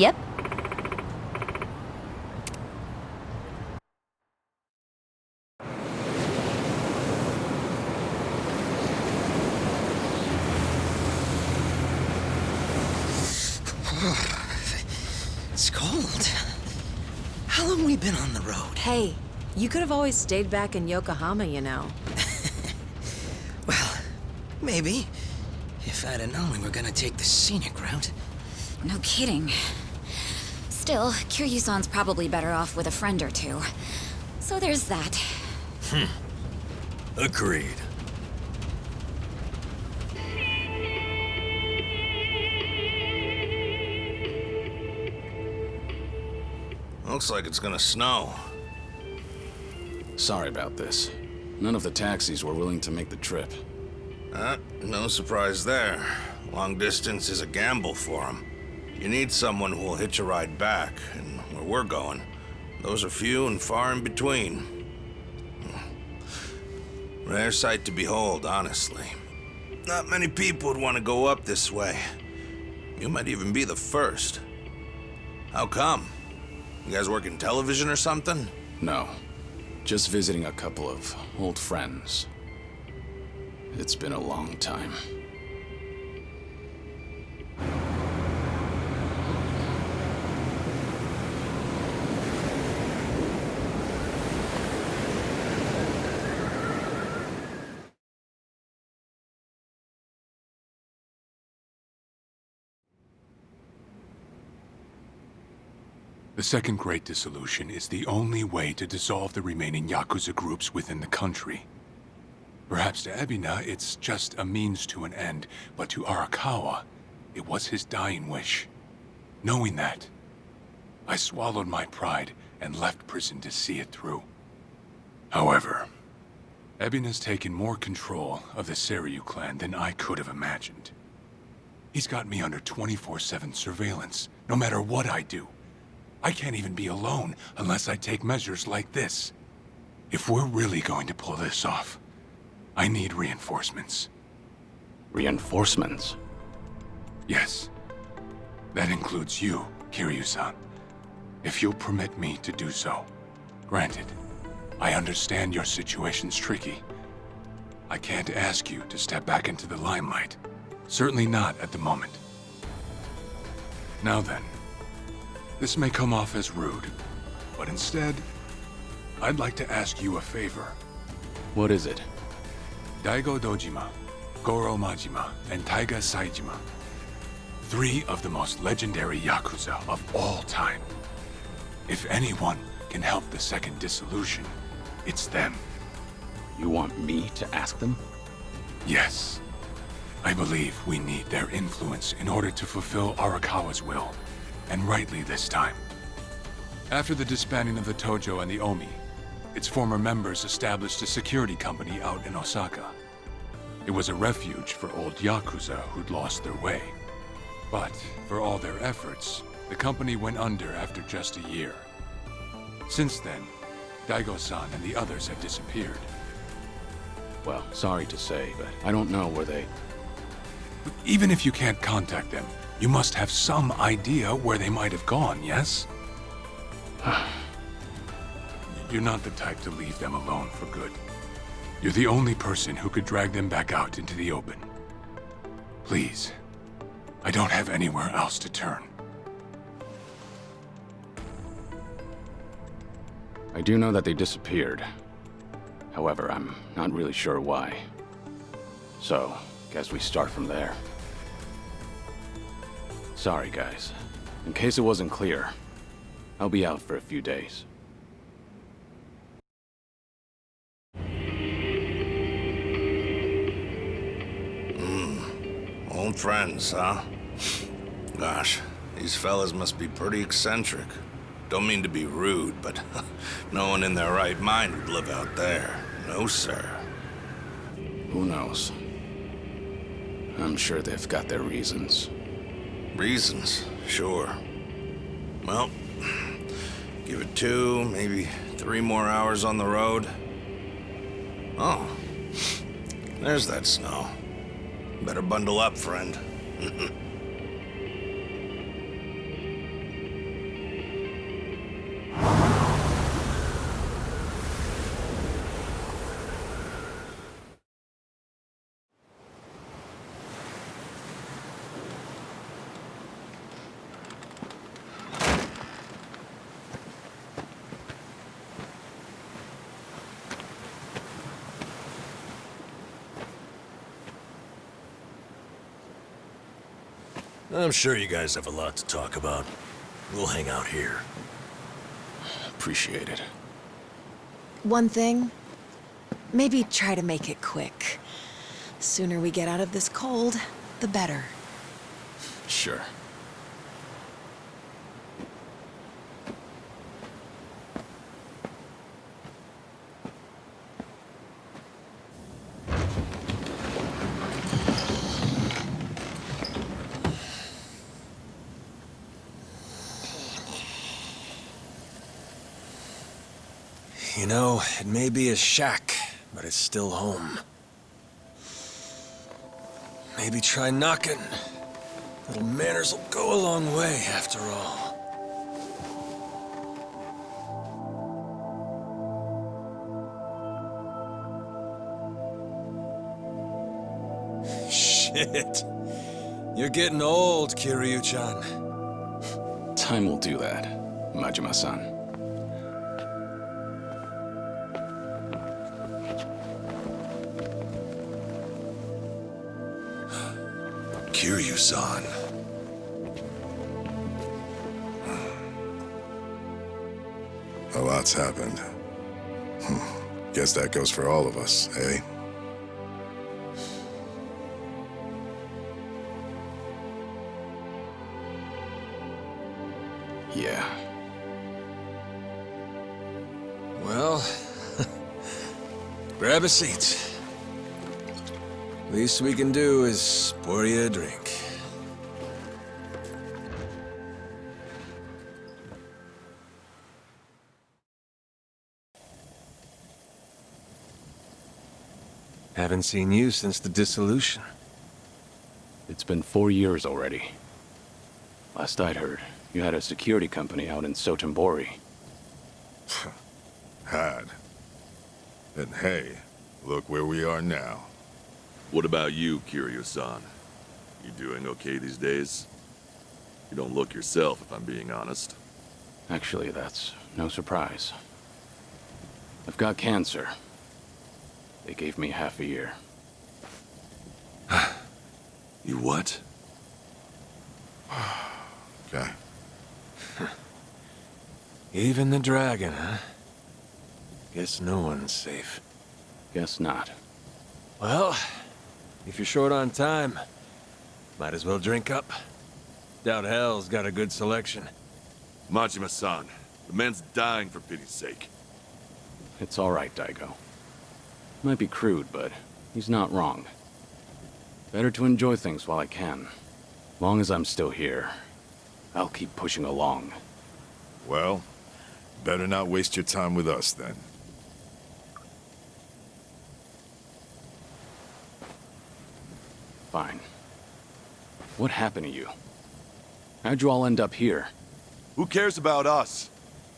Yep. It's cold. How long have we been on the road? Hey, you could have always stayed back in Yokohama, you know. Well, maybe. If I'd have known we were gonna take the scenic route. No kidding. Still, Kiryu-san's probably better off with a friend or two. So there's that. Agreed. Looks like it's gonna snow. Sorry about this. None of the taxis were willing to make the trip. No surprise there. Long distance is a gamble for them. You need someone who will hitch a ride back, and where we're going, those are few and far in between. Rare sight to behold, honestly. Not many people would want to go up this way. You might even be the first. How come? You guys work in television or something? No. Just visiting a couple of old friends. It's been a long time. The Second Great Dissolution is the only way to dissolve the remaining Yakuza groups within the country. Perhaps to Ebina, it's just a means to an end, but to Arakawa, it was his dying wish. Knowing that, I swallowed my pride and left prison to see it through. However, Ebina's taken more control of the Seiryu clan than I could have imagined. He's got me under 24/7 surveillance, no matter what I do. I can't even be alone unless I take measures like this. If we're really going to pull this off, I need reinforcements. Reinforcements? Yes. That includes you, Kiryu-san. If you'll permit me to do so. Granted, I understand your situation's tricky. I can't ask you to step back into the limelight. Certainly not at the moment. Now then. This may come off as rude, but instead, I'd like to ask you a favor. What is it? Daigo Dojima, Goro Majima, and Taiga Saijima. 3 of the most legendary Yakuza of all time. If anyone can help the Second Dissolution, it's them. You want me to ask them? Yes. I believe we need their influence in order to fulfill Arakawa's will. And rightly this time. After the disbanding of the Tojo and the Omi, its former members established a security company out in Osaka. It was a refuge for old Yakuza who'd lost their way. But for all their efforts, the company went under after just a year. Since then, Daigo-san and the others have disappeared. Well, sorry to say, but I don't know where they... But even if you can't contact them, you must have some idea where they might have gone, yes? You're not the type to leave them alone for good. You're the only person who could drag them back out into the open. Please, I don't have anywhere else to turn. I do know that they disappeared. However, I'm not really sure why. So, guess we start from there. Sorry, guys. In case it wasn't clear, I'll be out for a few days. Old friends, huh? Gosh, these fellas must be pretty eccentric. Don't mean to be rude, but no one in their right mind would live out there. No, sir. Who knows? I'm sure they've got their reasons. Reasons, sure. Well, give it 2, maybe 3 more hours on the road. Oh, there's that snow. Better bundle up, friend. I'm sure you guys have a lot to talk about. We'll hang out here. Appreciate it. One thing, maybe try to make it quick. Sooner we get out of this cold, the better. Sure. You know, it may be a shack, but it's still home. Maybe try knocking. Little manners will go a long way, after all. Shit. You're getting old, Kiryu-chan. Time will do that, Majima-san. Kiryu-san. A lot's happened. Guess that goes for all of us, eh? Yeah. Well, grab a seat. Least we can do is pour you a drink. Haven't seen you since the dissolution. It's been 4 years already. Last I'd heard, you had a security company out in Sotenbori. Had. And hey, look where we are now. What about you, Kiryu-san? You doing okay these days? You don't look yourself, if I'm being honest. Actually, that's no surprise. I've got cancer. They gave me half a year. You what? Okay. Even the dragon, huh? Guess no one's safe. Guess not. Well, if you're short on time, might as well drink up. Doubt hell's got a good selection. Majima-san, the man's dying for pity's sake. It's all right, Daigo. Might be crude, but he's not wrong. Better to enjoy things while I can. Long as I'm still here, I'll keep pushing along. Well, better not waste your time with us then. Fine. What happened to you? How'd you all end up here? Who cares about us?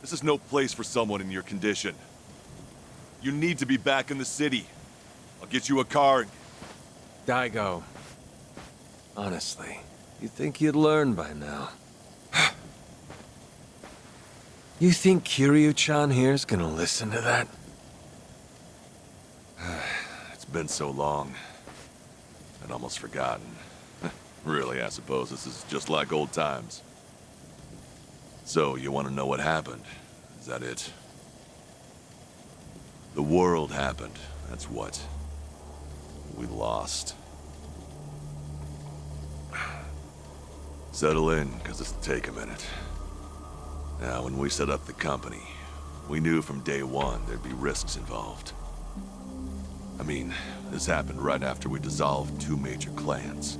This is no place for someone in your condition. You need to be back in the city. I'll get you a car. Daigo, honestly, you'd think you'd learn by now. You think Kiryu-chan here's gonna listen to that? It's been so long. I'd almost forgotten. Really, I suppose this is just like old times. So, you want to know what happened? Is that it? The world happened, that's what. We lost. Settle in, because this'll take a minute. Now, when we set up the company, we knew from day one there'd be risks involved. I mean, this happened right after we dissolved 2 major clans.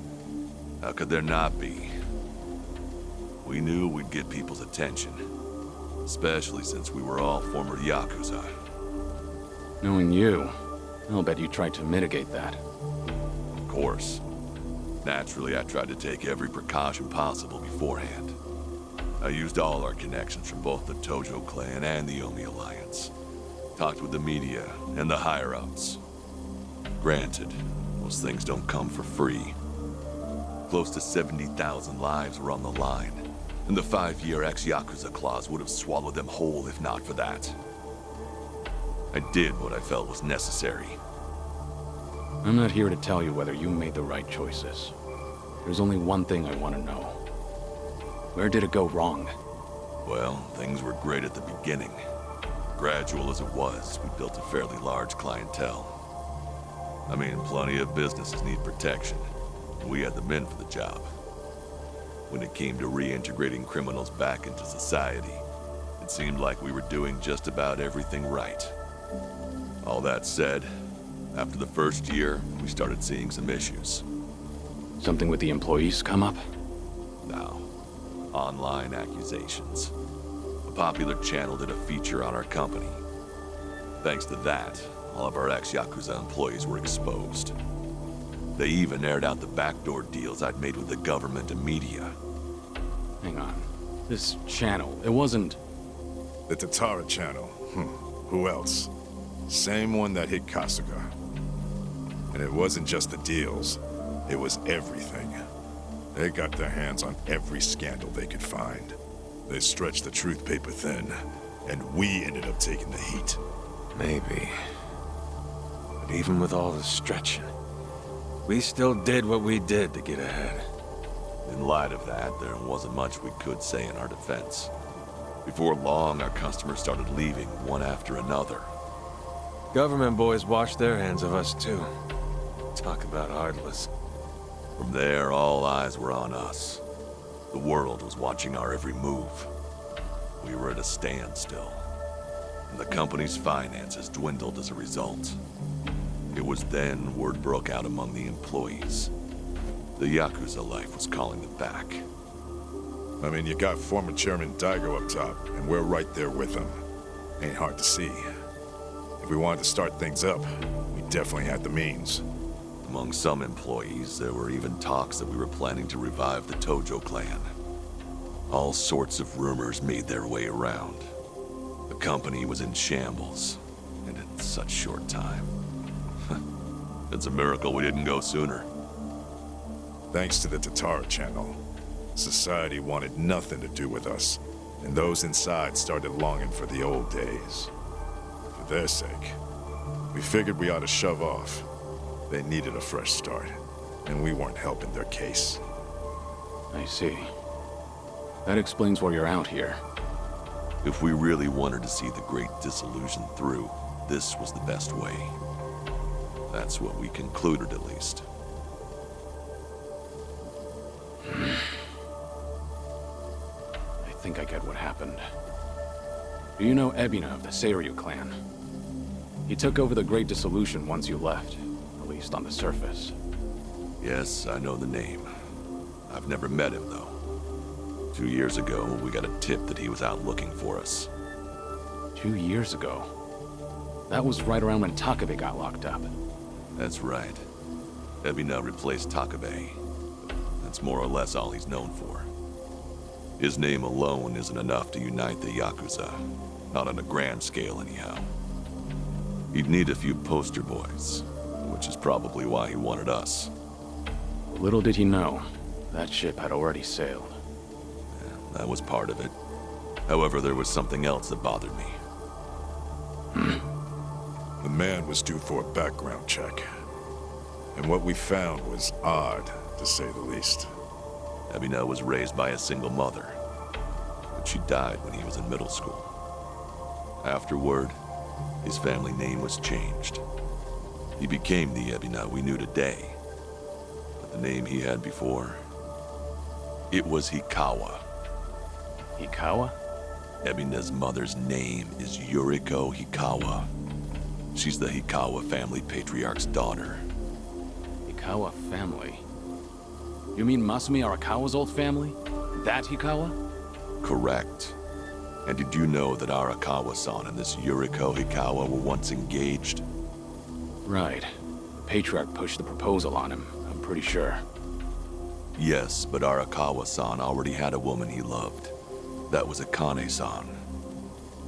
How could there not be? We knew we'd get people's attention, especially since we were all former Yakuza. Knowing you, I'll bet you tried to mitigate that. Of course. Naturally, I tried to take every precaution possible beforehand. I used all our connections from both the Tojo clan and the Omi Alliance. Talked with the media and the higher-ups. Granted, those things don't come for free. Close to 70,000 lives were on the line, and the 5-year ex-Yakuza clause would have swallowed them whole if not for that. I did what I felt was necessary. I'm not here to tell you whether you made the right choices. There's only one thing I want to know. Where did it go wrong? Well, things were great at the beginning. Gradual as it was, we built a fairly large clientele. I mean, plenty of businesses need protection. We had the men for the job. When it came to reintegrating criminals back into society, it seemed like we were doing just about everything right. All that said, after the first year, we started seeing some issues. Something with the employees come up? Now, online accusations. A popular channel did a feature on our company. Thanks to that, all of our ex-Yakuza employees were exposed. They even aired out the backdoor deals I'd made with the government and media. Hang on. This channel, it wasn't... The Tatara channel. Who else? Same one that hit Kasuga. And it wasn't just the deals. It was everything. They got their hands on every scandal they could find. They stretched the truth paper thin, and we ended up taking the heat. Maybe. But even with all the stretching, we still did what we did to get ahead. In light of that, there wasn't much we could say in our defense. Before long, our customers started leaving one after another. Government boys washed their hands of us too. Talk about heartless. From there, all eyes were on us. The world was watching our every move. We were at a standstill, and the company's finances dwindled as a result. It was then word broke out among the employees. The Yakuza life was calling them back. I mean, you got former Chairman Daigo up top, and we're right there with him. Ain't hard to see. If we wanted to start things up, we definitely had the means. Among some employees, there were even talks that we were planning to revive the Tojo clan. All sorts of rumors made their way around. The company was in shambles, and in such short time. It's a miracle we didn't go sooner. Thanks to the Tatara channel, society wanted nothing to do with us, and those inside started longing for the old days. For their sake, we figured we ought to shove off. They needed a fresh start, and we weren't helping their case. I see. That explains why you're out here. If we really wanted to see the Great Dissolution through, this was the best way. That's what we concluded, at least. I think I get what happened. Do you know Ebina of the Seiryu clan? He took over the Great Dissolution once you left, at least on the surface. Yes, I know the name. I've never met him, though. 2 years ago, we got a tip that he was out looking for us. 2 years ago? That was right around when Takabe got locked up. That's right. Ebina replaced Takabe. That's more or less all he's known for. His name alone isn't enough to unite the Yakuza. Not on a grand scale, anyhow. He'd need a few poster boys, which is probably why he wanted us. Little did he know, that ship had already sailed. Yeah, that was part of it. However, there was something else that bothered me. The man was due for a background check. And what we found was odd, to say the least. Ebina was raised by a single mother, but she died when he was in middle school. Afterward, his family name was changed. He became the Ebina we knew today. But the name he had before, it was Hikawa. Hikawa? Ebina's mother's name is Yuriko Hikawa. She's the Hikawa family patriarch's daughter. Hikawa family? You mean Masumi Arakawa's old family? That Hikawa? Correct. And did you know that Arakawa-san and this Yuriko Hikawa were once engaged? Right. The Patriarch pushed the proposal on him, I'm pretty sure. Yes, but Arakawa-san already had a woman he loved. That was Akane-san.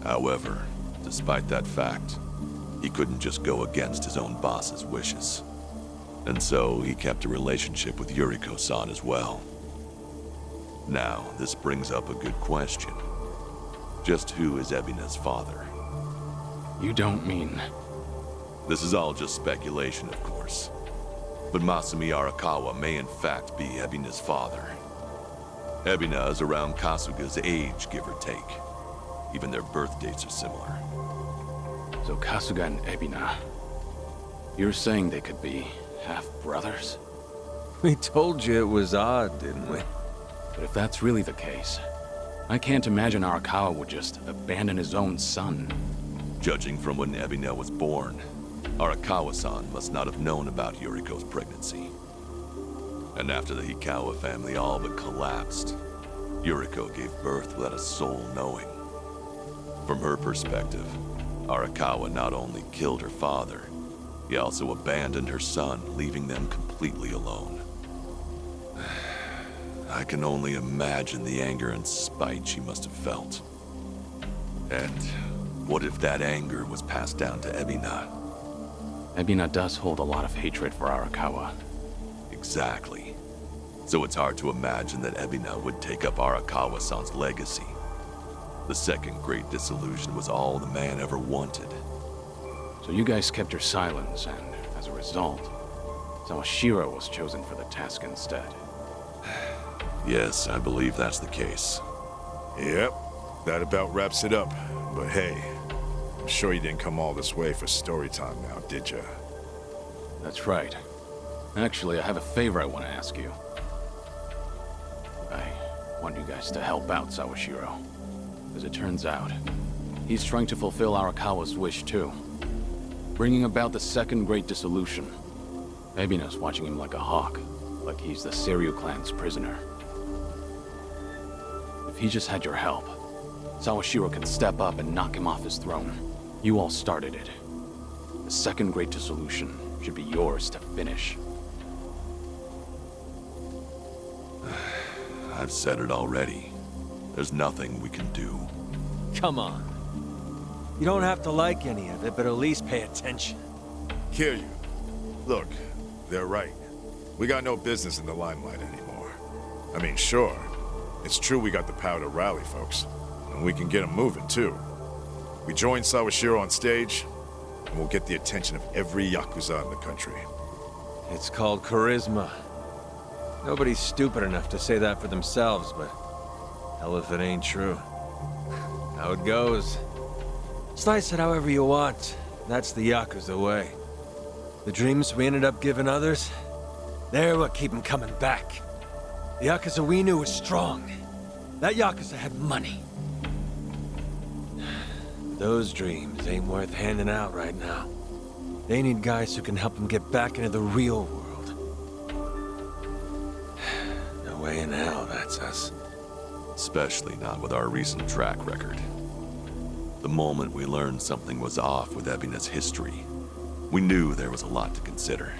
However, despite that fact, he couldn't just go against his own boss's wishes. And so he kept a relationship with Yuriko-san as well. Now, this brings up a good question. Just who is Ebina's father? You don't mean... This is all just speculation, of course. but Masumi Arakawa may in fact be Ebina's father. Ebina is around Kasuga's age, give or take. Even their birth dates are similar. So Kasuga and Ebina... You're saying they could be half-brothers? We told you it was odd, didn't we? But if that's really the case, I can't imagine Arakawa would just abandon his own son. Judging from when Ebina was born, Arakawa-san must not have known about Yuriko's pregnancy. And after the Hikawa family all but collapsed, Yuriko gave birth without a soul knowing. From her perspective, Arakawa not only killed her father, he also abandoned her son, leaving them completely alone. I can only imagine the anger and spite she must have felt. And what if that anger was passed down to Ebina? Ebina does hold a lot of hatred for Arakawa. Exactly. So it's hard to imagine that Ebina would take up Arakawa-san's legacy. The second great dissolution was all the man ever wanted. So you guys kept your silence, and as a result, Sawashiro was chosen for the task instead. Yes, I believe that's the case. Yep, that about wraps it up. But hey, I'm sure you didn't come all this way for story time now, did ya? That's right. Actually, I have a favor I want to ask you. I want you guys to help out Sawashiro. As it turns out, he's trying to fulfill Arakawa's wish too. Bringing about the second great dissolution. Ebina's watching him like a hawk, like he's the Seiryu clan's prisoner. If he just had your help, Sawashiro could step up and knock him off his throne. You all started it. The second great dissolution should be yours to finish. I've said it already. There's nothing we can do. Come on. You don't have to like any of it, but at least pay attention. Kiryu, look, they're right. We got no business in the limelight anymore. I mean, sure, it's true we got the power to rally folks, and we can get them moving too. We join Sawashiro on stage, and we'll get the attention of every Yakuza in the country. It's called charisma. Nobody's stupid enough to say that for themselves, but hell if it ain't true. How it goes. Slice it however you want. That's the Yakuza way. The dreams we ended up giving others, they're what keep them coming back. The Yakuza we knew was strong. That Yakuza had money. Those dreams ain't worth handing out right now. They need guys who can help them get back into the real world. No way in hell that's us. Especially not with our recent track record. The moment we learned something was off with Ebina's history, we knew there was a lot to consider.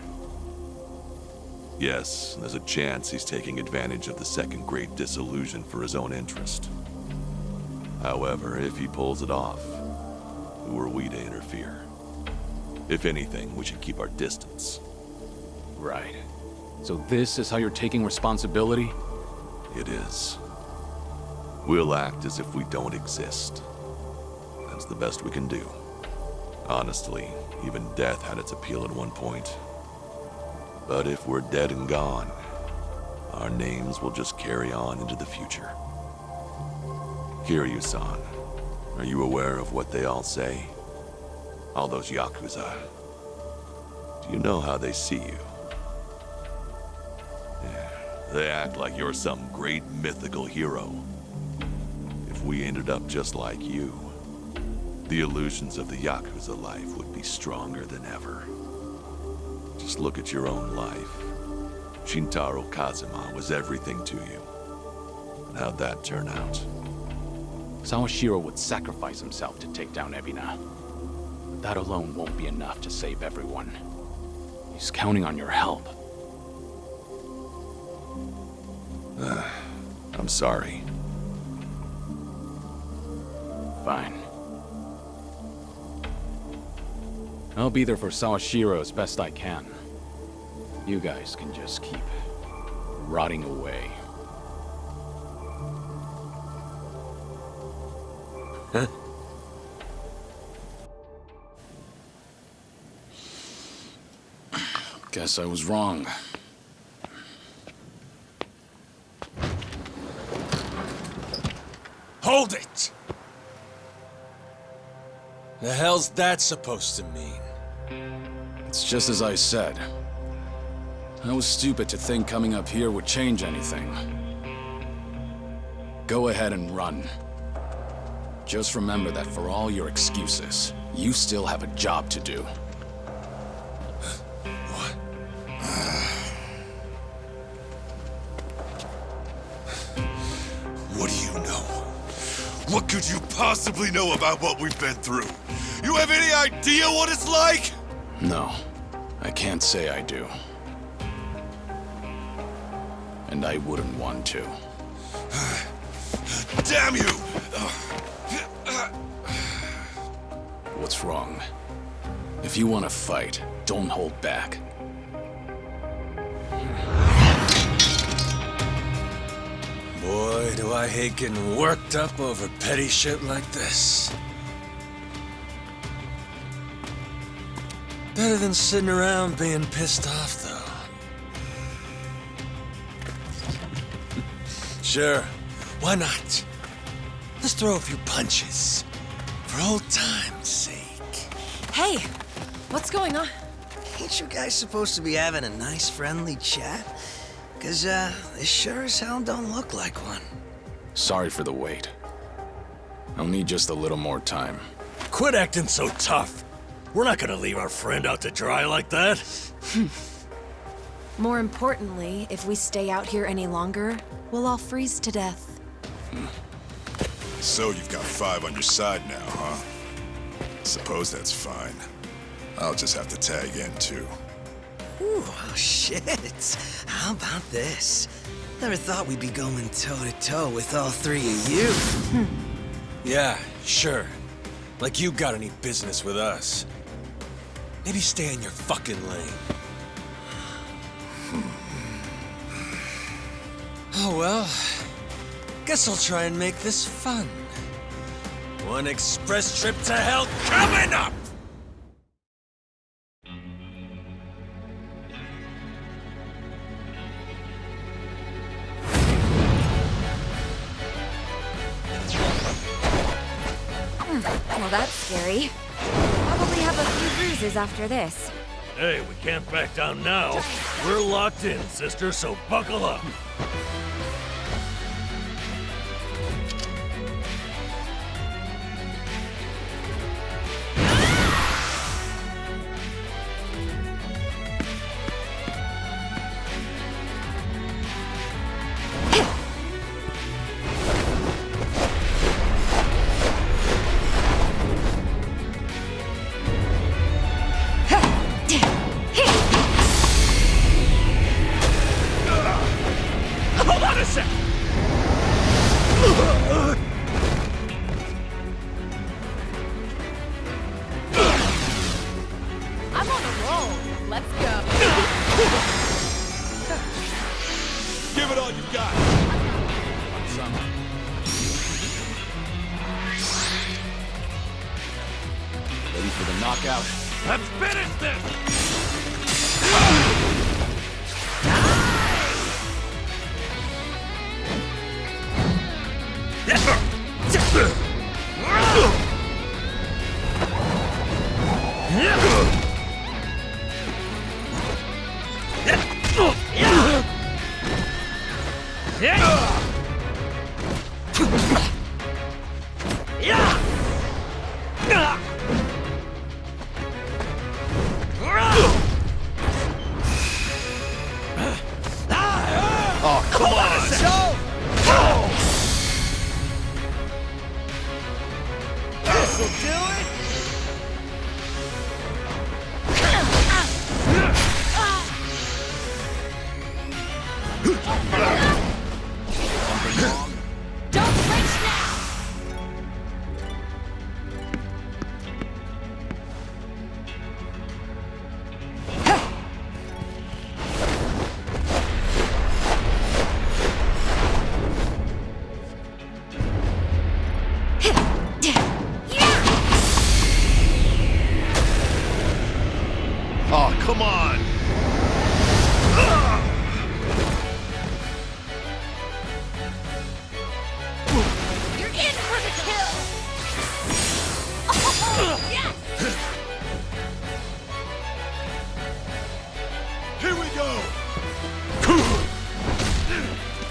Yes, there's a chance he's taking advantage of the second great dissolution for his own interest. However, if he pulls it off, who are we to interfere? If anything, we should keep our distance. Right. So this is how you're taking responsibility? It is. We'll act as if we don't exist. That's the best we can do. Honestly, even death had its appeal at one point. But if we're dead and gone, our names will just carry on into the future. Kiryu-san, are you aware of what they all say? All those Yakuza. Do you know how they see you? Yeah, they act like you're some great mythical hero. If we ended up just like you, the illusions of the Yakuza life would be stronger than ever. Just look at your own life. Shintaro Kazuma was everything to you. And how'd that turn out? Sawashiro would sacrifice himself to take down Ebina. But that alone won't be enough to save everyone. He's counting on your help. I'm sorry. Fine. I'll be there for Sawashiro as best I can. You guys can just keep rotting away. Guess I was wrong. Hold it! The hell's that supposed to mean? It's just as I said. I was stupid to think coming up here would change anything. Go ahead and run. Just remember that for all your excuses, you still have a job to do. What? What do you know? What could you possibly know about what we've been through? You have any idea what it's like? No, I can't say I do. And I wouldn't want to. Damn you! What's wrong? If you want to fight, don't hold back. Boy, do I hate getting worked up over petty shit like this. Better than sitting around being pissed off, though. Sure, why not? Let's throw a few punches. For old time's sake. Hey, what's going on? Ain't you guys supposed to be having a nice, friendly chat? Cause, this sure as hell don't look like one. Sorry for the wait. I'll need just a little more time. Quit acting so tough. We're not gonna leave our friend out to dry like that. More importantly, if we stay out here any longer, we'll all freeze to death. So you've got 5 on your side now, huh? Suppose that's fine. I'll just have to tag in, too. Ooh, oh shit. How about this? Never thought we'd be going toe-to-toe with all 3 of you. Yeah, sure. Like you got any business with us. Maybe stay in your fucking lane. Oh well. Guess I'll try and make this fun. One express trip to hell coming up! Well, that's scary. Probably have a few bruises after this. Hey, we can't back down now. We're locked in, sister, so buckle up. Hold on a sec! I'm on a roll. Let's go. Give it all you got! Ready for the knockout? Let's finish this! Oh, come on! This'll do it! Don't flinch now!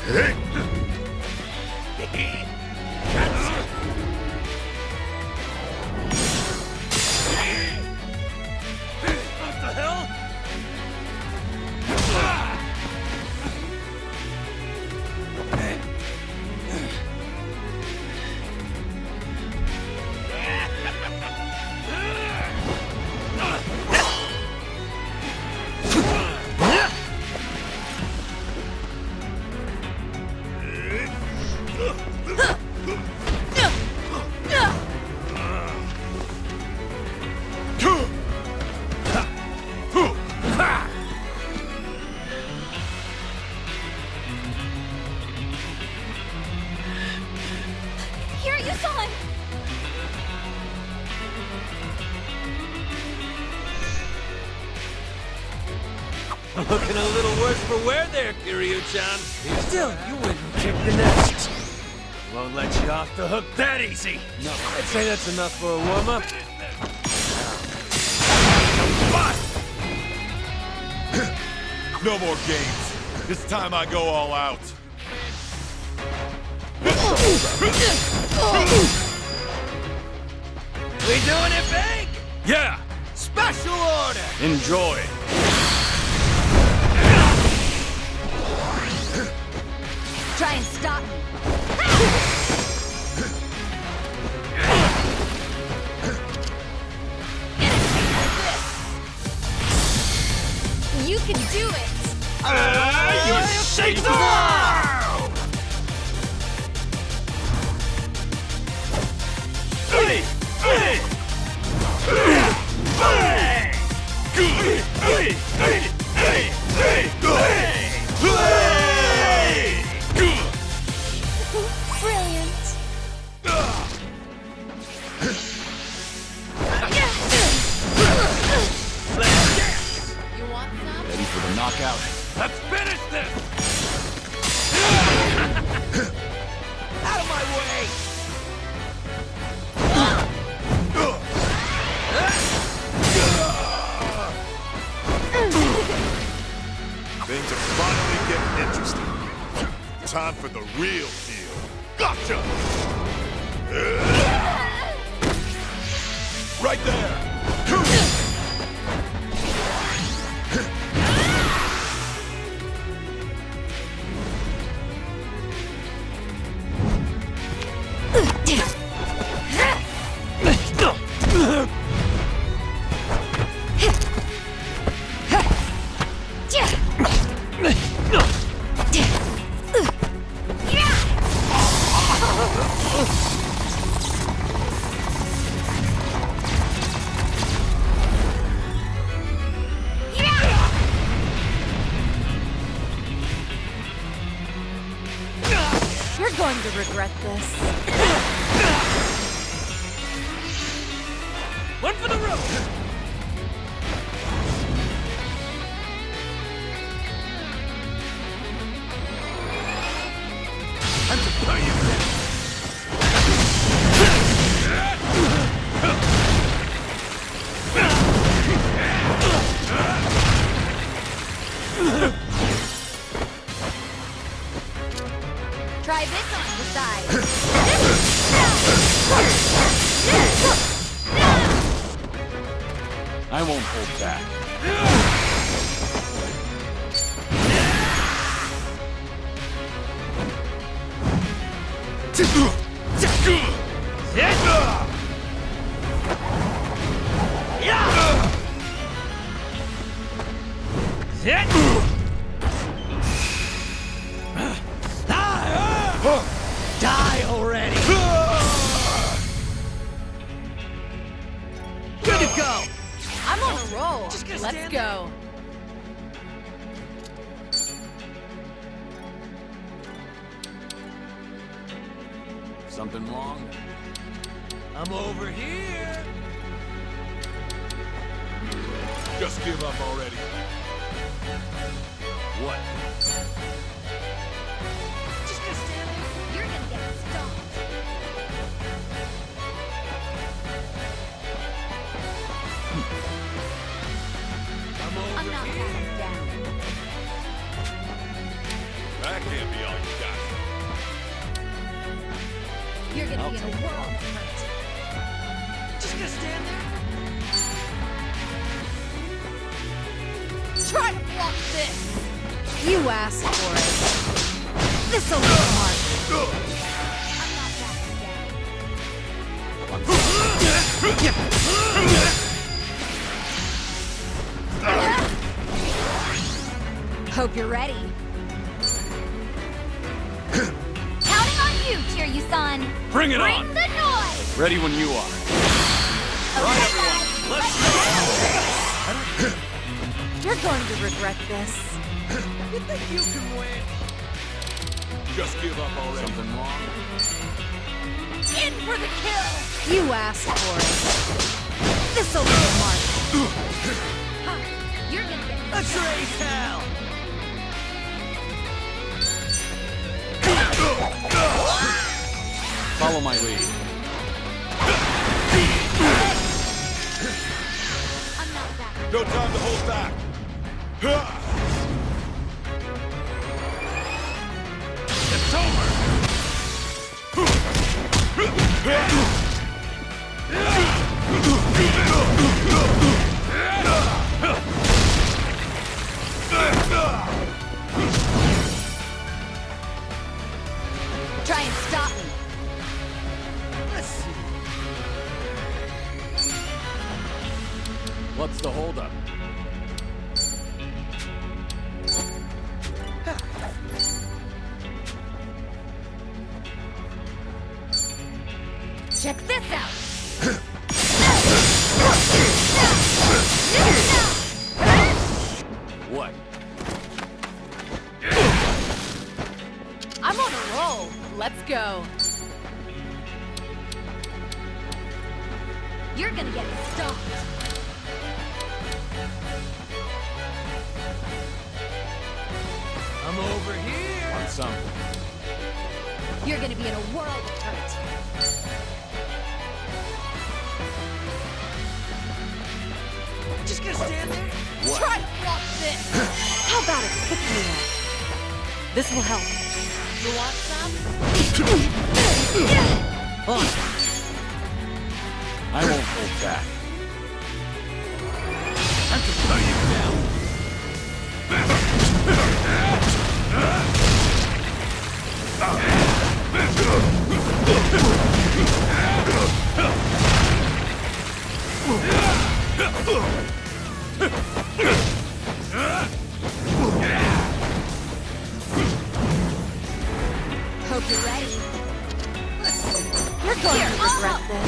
What the hell? Kiryu-san! Looking a little worse for wear there, Kiryu-chan. Still, you went and kicked the nest. Won't let you off the hook that easy. No, I'd say that's enough for a warm-up. No more games. It's time I go all out. We doing it big? Yeah! Special order! Enjoy! Try and stop me. You can do it! You shake the world! Brilliant! You want some? Ready for the knockout? Let's finish this! Out of my way! Things are finally getting interesting. Time for the real deal. Gotcha! Right there! You're going to regret this. One for the road! Time to pay you! Try this on the side. I won't hold back. Die already! Good to go! I'm on a roll. Let's go. Something wrong? I'm over here! Just give up already. What? Just gonna stand there. You're gonna get stomped. I'm over I'm not here! backing down. That can't be all you got. You're gonna be in a world of hurt. Just gonna stand there? Try to block this! You asked for it. This'll be hard. Hope you're ready. Counting on you, Kiryu-san. Bring it on! Bring the noise! Ready when you are. Okay, guys, let's go! You're going to regret this. You think you can win? Just give up already. Something wrong? In for the kill! You asked for it. This'll be hard. You're gonna get Let's raise hell! Follow my lead. I'm not that. No time to hold back. It's over! Try and stop me. Let's see. What's the holdup? Check this out. What? I'm on a roll. Let's go. You're gonna get stopped. I'm over here. Want some? You're gonna be in a world of hurt. Just gonna stand there? What? Try to block this. How about a pick me up? This will help. You want some? On. I won't hold back. I can throw you down. Hope you're ready. You're going to regret this.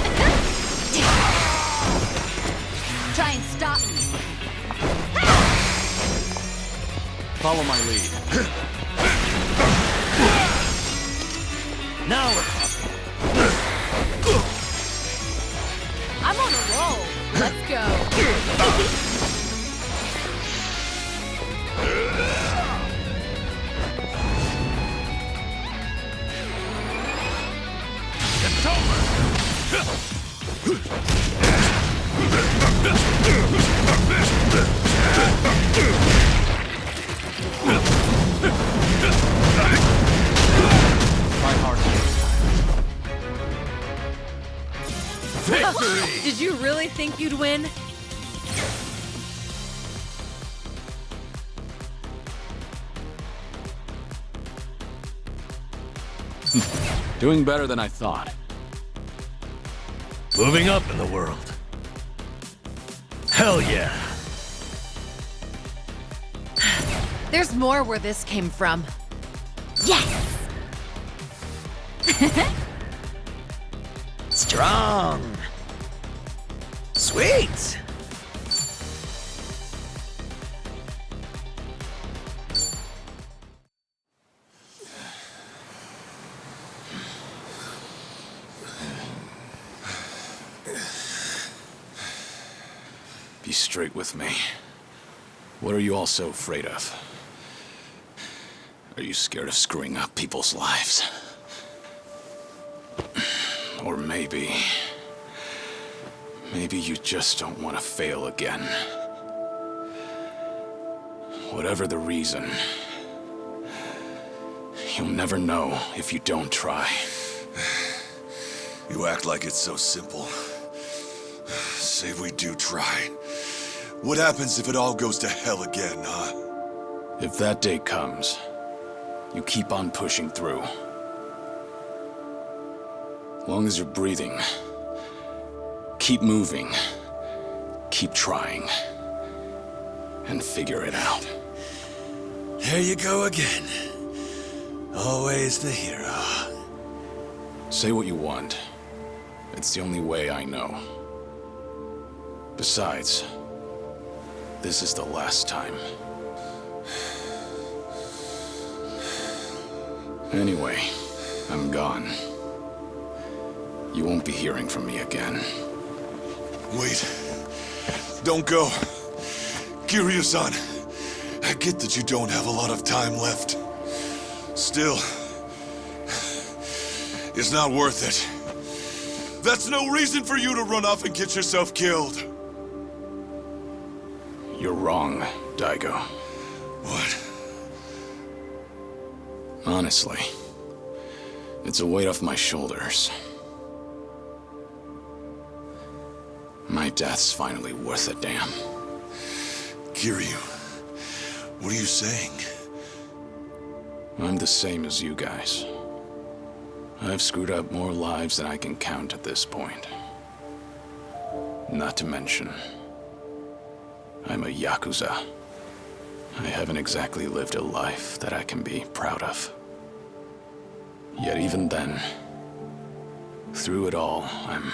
Try and stop me. Follow my lead. Now we're talking. I'm on a roll. Let's go. It's over! Try harder this time. Victory! Did you really think you'd win? Doing better than I thought. Moving up in the world. Hell yeah. There's more where this came from. Yes! Strong. Sweet. Be straight with me. What are you all so afraid of? Are you scared of screwing up people's lives? Or maybe you just don't want to fail again. Whatever the reason, you'll never know if you don't try. You act like it's so simple. Say we do try. What happens if it all goes to hell again, huh? If that day comes, you keep on pushing through. As long as you're breathing, keep moving, keep trying, and figure it out. There you go again. Always the hero. Say what you want. It's the only way I know. Besides, this is the last time. Anyway, I'm gone. You won't be hearing from me again. Wait. Don't go. Kiryu-san, I get that you don't have a lot of time left. Still, it's not worth it. That's no reason for you to run off and get yourself killed. You're wrong, Daigo. What? Honestly, it's a weight off my shoulders. My death's finally worth a damn. Kiryu, what are you saying? I'm the same as you guys. I've screwed up more lives than I can count at this point. Not to mention, I'm a Yakuza. I haven't exactly lived a life that I can be proud of. Yet even then, through it all, I'm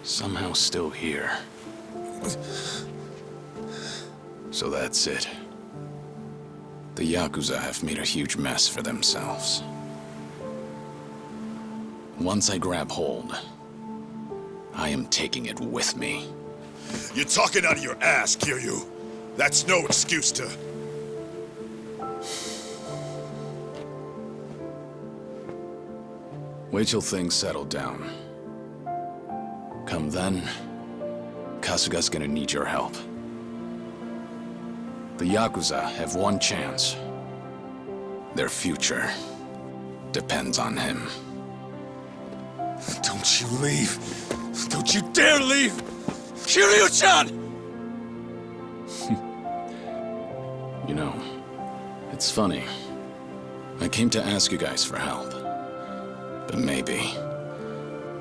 somehow still here. So that's it. The Yakuza have made a huge mess for themselves. Once I grab hold, I am taking it with me. You're talking out of your ass, Kiryu. That's no excuse to... Wait till things settle down. Come then, Kasuga's gonna need your help. The Yakuza have one chance. Their future depends on him. Don't you leave. Don't you dare leave! Kiryu-chan! You know, it's funny. I came to ask you guys for help. But maybe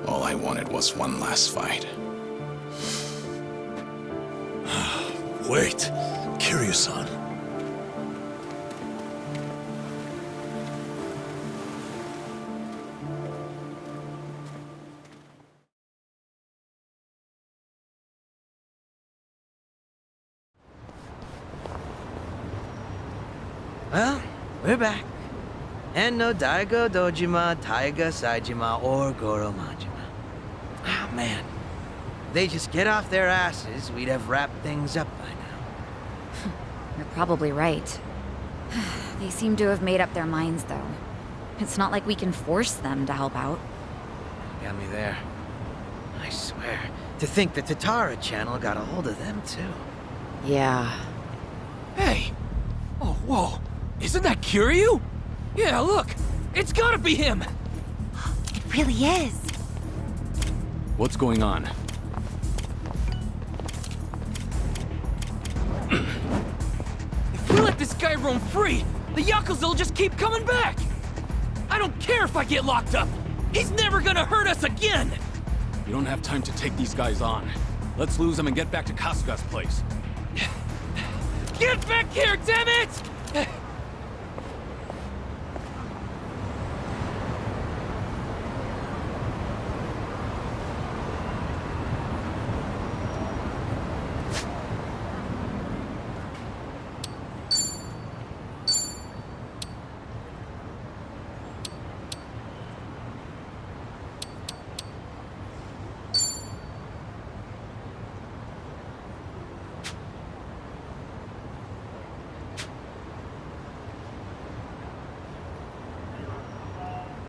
all I wanted was one last fight. Wait, Kiryu-san. Well, we're back. And no Daigo, Dojima, Taiga, Saejima, or Goro Majima. Ah, man. If they just get off their asses, we'd have wrapped things up by now. You're probably right. They seem to have made up their minds, though. It's not like we can force them to help out. Got me there. I swear, to think the Tatara channel got a hold of them, too. Yeah. Hey! Oh, whoa. Isn't that Kiryu? Yeah, look! It's gotta be him! It really is. What's going on? If we let this guy roam free, the Yakuza will just keep coming back! I don't care if I get locked up! He's never gonna hurt us again! You don't have time to take these guys on. Let's lose them and get back to Kasuga's place. Get back here, damn it!